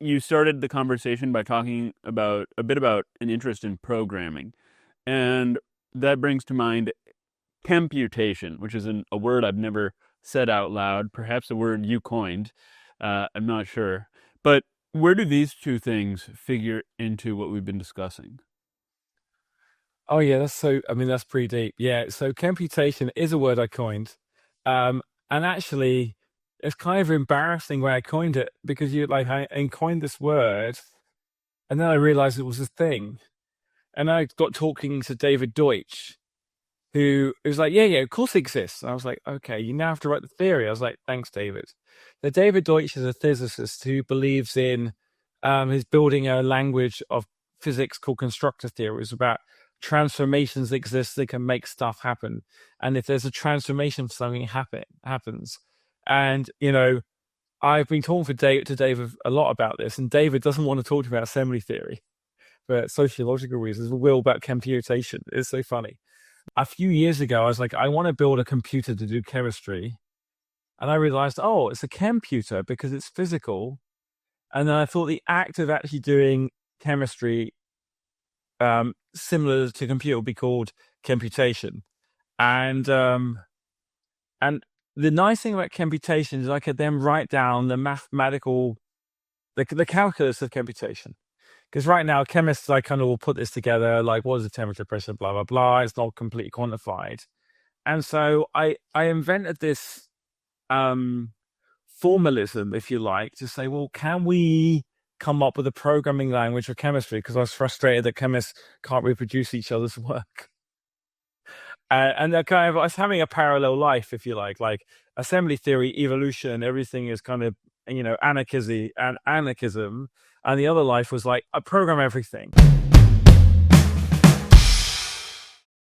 you started the conversation by talking about a bit about an interest in programming, and that brings to mind Chemputation, which is a word I've never said out loud, perhaps a word you coined. I'm not sure. But where do these two things figure into what we've been discussing? Oh yeah, that's pretty deep. Yeah, so computation is a word I coined. And actually it's kind of embarrassing when I coined it because I coined this word and then I realized it was a thing. And I got talking to David Deutsch, who was like, yeah, of course it exists. And I was like, okay, you now have to write the theory. I was like, thanks, David. So David Deutsch is a physicist who believes in he's building a language of physics called constructor theory. It's about transformations exist that can make stuff happen. And if there's a transformation, something happens. And I've been talking to David a lot about this, and David doesn't want to talk about assembly theory for sociological reasons. Will about computation. It's so funny. A few years ago, I was like, I want to build a computer to do chemistry. And I realized, oh, it's a computer because it's physical. And then I thought the act of actually doing chemistry similar to computer would be called computation. And the nice thing about computation is I could then write down the mathematical, the calculus of computation. Because right now, chemists, I kind of will put this together, like what is the temperature, pressure, blah, blah, blah. It's not completely quantified. And so I invented this formalism, if you like, to say, well, can we come up with a programming language for chemistry? Because I was frustrated that chemists can't reproduce each other's work. And they're kind of, I was having a parallel life, if you like assembly theory, evolution, everything is kind of, anarchism. And the other life was like, I program everything.